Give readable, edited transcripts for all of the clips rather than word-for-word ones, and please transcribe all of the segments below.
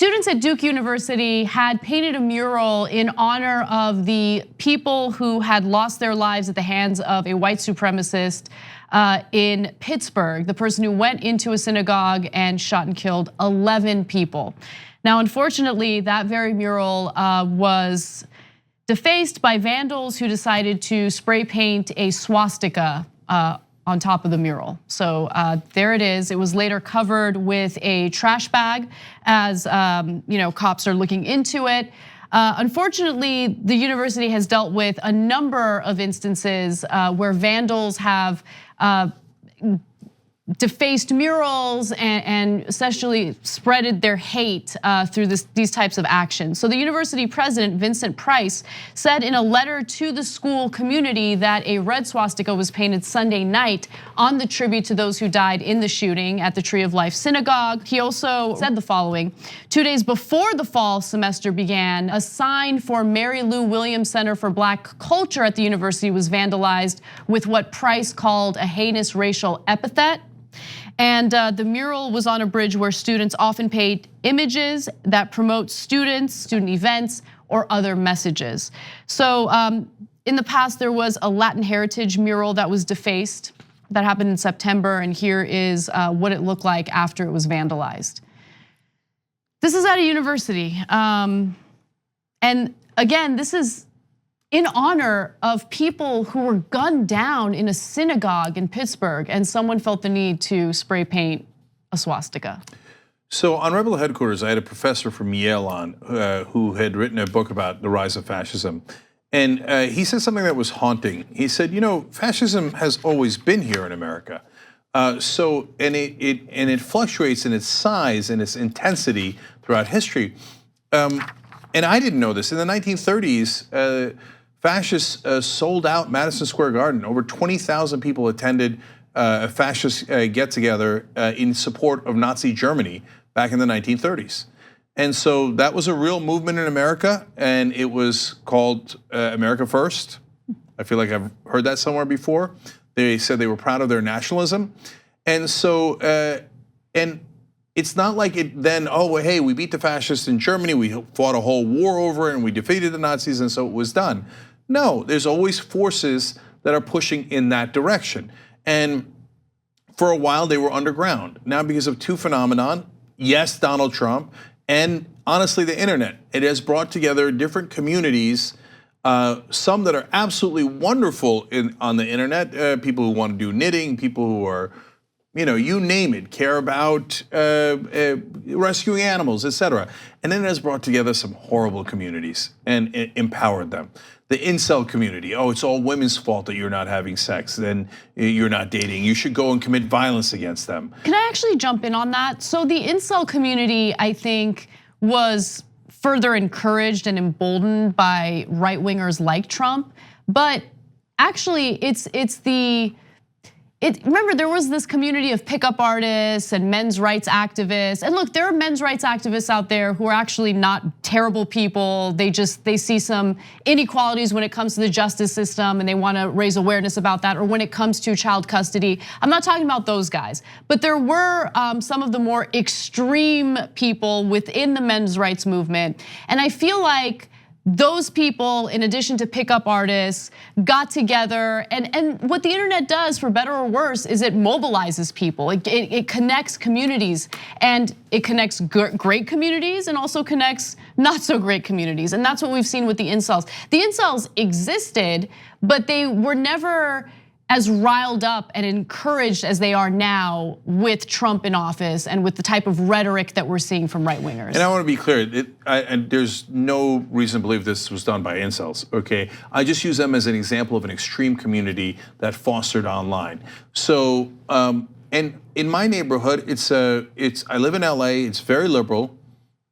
Students at Duke University had painted a mural in honor of the people who had lost their lives at the hands of a white supremacist in Pittsburgh, the person who went into a synagogue and shot and killed 11 people. Now, unfortunately, that very mural was defaced by vandals who decided to spray paint a swastika on top of the mural. So there it is. It was later covered with a trash bag as cops are looking into it. Unfortunately, the university has dealt with a number of instances where vandals have defaced murals and essentially spreaded their hate through these types of actions. So the university president, Vincent Price, said in a letter to the school community that a red swastika was painted Sunday night on the tribute to those who died in the shooting at the Tree of Life Synagogue. He also said the following: 2 days before the fall semester began, a sign for Mary Lou Williams Center for Black Culture at the university was vandalized with what Price called a heinous racial epithet. And the mural was on a bridge where students often paint images that promote student events, or other messages. So in the past, there was a Latin heritage mural that was defaced. That happened in September, and here is what it looked like after it was vandalized. This is at a university. And again, this is in honor of people who were gunned down in a synagogue in Pittsburgh, and someone felt the need to spray paint a swastika. So on Rebel Headquarters, I had a professor from Yale on who had written a book about the rise of fascism. And he said something that was haunting. He said, fascism has always been here in America. And it fluctuates in its size and its intensity throughout history. And I didn't know this. In the 1930s, fascists sold out Madison Square Garden. Over 20,000 people attended a fascist get-together in support of Nazi Germany back in the 1930s. And so that was a real movement in America, and it was called America First. I feel like I've heard that somewhere before. They said they were proud of their nationalism. And so, and it's not like it then, hey, we beat the fascists in Germany, we fought a whole war over it, and we defeated the Nazis, and so it was done. No, there's always forces that are pushing in that direction. And for a while, they were underground. Now, because of two phenomenon, yes, Donald Trump, and honestly, the internet. It has brought together different communities, some that are absolutely wonderful on the internet, people who want to do knitting, people who are, you name it, care about rescuing animals, etc. And then it has brought together some horrible communities and empowered them. The incel community, it's all women's fault that you're not having sex, then you're not dating, you should go and commit violence against them. Can I actually jump in on that? So the incel community, I think, was further encouraged and emboldened by right-wingers like Trump, but actually remember, there was this community of pickup artists and men's rights activists. And look, there are men's rights activists out there who are actually not terrible people. They see some inequalities when it comes to the justice system, and they want to raise awareness about that, or when it comes to child custody. I'm not talking about those guys, but there were some of the more extreme people within the men's rights movement. And I feel like those people, in addition to pickup artists, got together, and what the internet does, for better or worse, is it mobilizes people. It connects communities, and it connects great communities and also connects not so great communities. And that's what we've seen with the incels. The incels existed, but they were never as riled up and encouraged as they are now with Trump in office and with the type of rhetoric that we're seeing from right-wingers. And I want to be clear, and there's no reason to believe this was done by incels, okay? I just use them as an example of an extreme community that fostered online. So, and in my neighborhood, I live in LA, it's very liberal,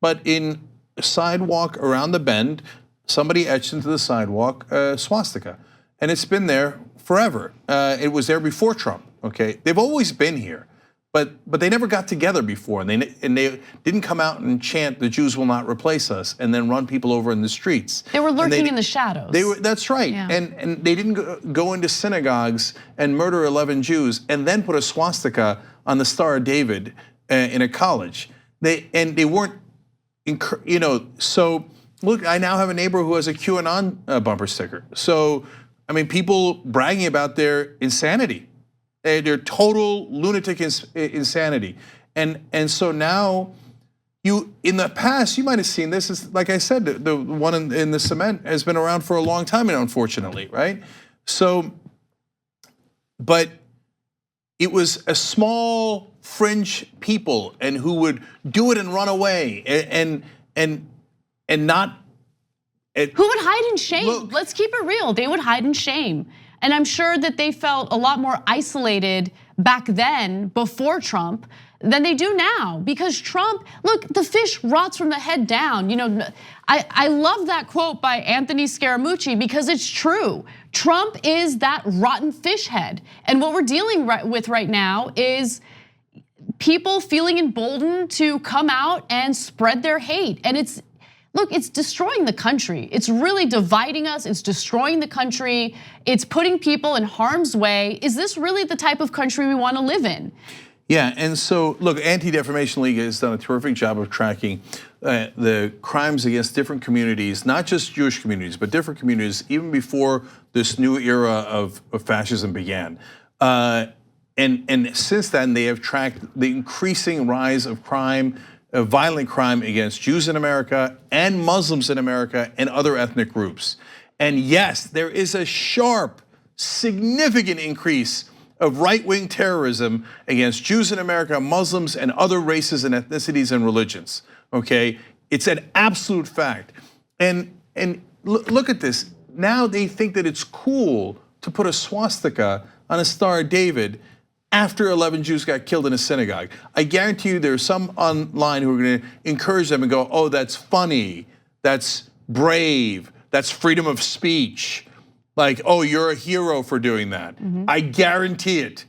but in a sidewalk around the bend, somebody etched into the sidewalk a swastika, and it's been there forever. It was there before Trump, okay? They've always been here, but they never got together before, and they didn't come out and chant, "The Jews will not replace us," and then run people over in the streets. They were lurking in the shadows. That's right, yeah. And they didn't go into synagogues and murder 11 Jews and then put a swastika on the Star of David in a college. They weren't So look, I now have a neighbor who has a QAnon bumper sticker. So, I mean, people bragging about their insanity, their total lunatic insanity. And so now, in the past, you might have seen this, is like I said, the one in the cement has been around for a long time, unfortunately, right? So, but it was a small fringe people and who would do it and run away and not. Who would hide in shame? Look, let's keep it real. They would hide in shame. And I'm sure that they felt a lot more isolated back then, before Trump, than they do now. Because Trump, look, the fish rots from the head down. I love that quote by Anthony Scaramucci because it's true. Trump is that rotten fish head. And what we're dealing with right now is people feeling emboldened to come out and spread their hate. And it's destroying the country. It's really dividing us. It's destroying the country. It's putting people in harm's way. Is this really the type of country we want to live in? Yeah, and so look, Anti-Defamation League has done a terrific job of tracking the crimes against different communities, not just Jewish communities, but different communities, even before this new era of fascism began. And since then, they have tracked the increasing rise of crime, violent crime against Jews in America and Muslims in America and other ethnic groups. And yes, there is a sharp, significant increase of right-wing terrorism against Jews in America, Muslims, and other races and ethnicities and religions, okay? It's an absolute fact. And look at this. Now they think that it's cool to put a swastika on a Star of David after 11 Jews got killed in a synagogue. I guarantee you there's some online who are gonna encourage them and go, oh, that's funny, that's brave, that's freedom of speech. Like, oh, you're a hero for doing that. I guarantee it.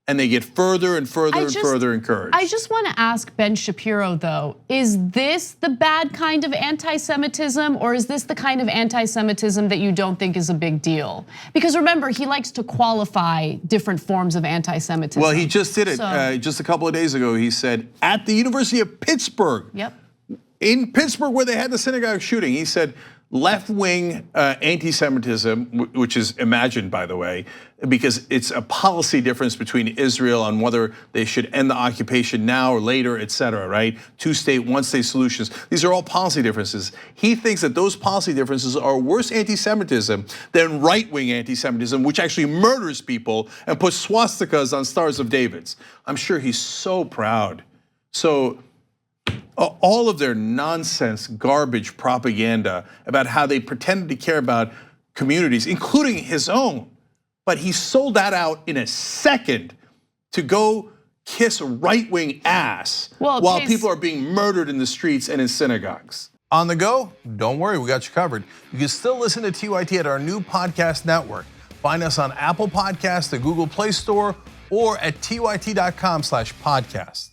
And they get further and further and further encouraged. I just want to ask Ben Shapiro, though, is this the bad kind of anti-Semitism, or is this the kind of anti-Semitism that you don't think is a big deal? Because remember, he likes to qualify different forms of anti-Semitism. Well, he just did it just a couple of days ago. He said, at the University of Pittsburgh, in Pittsburgh where they had the synagogue shooting, he said, left-wing anti-Semitism, which is imagined, by the way, because it's a policy difference between Israel on whether they should end the occupation now or later, et cetera, right? Two-state, one-state solutions. These are all policy differences. He thinks that those policy differences are worse anti-Semitism than right-wing anti-Semitism, which actually murders people and puts swastikas on Stars of Davids. I'm sure he's so proud. So, all of their nonsense, garbage propaganda about how they pretended to care about communities, including his own, but he sold that out in a second to go kiss right-wing ass while people are being murdered in the streets and in synagogues. On the go? Don't worry, we got you covered. You can still listen to TYT at our new podcast network. Find us on Apple Podcasts, the Google Play Store, or at tyt.com/podcast.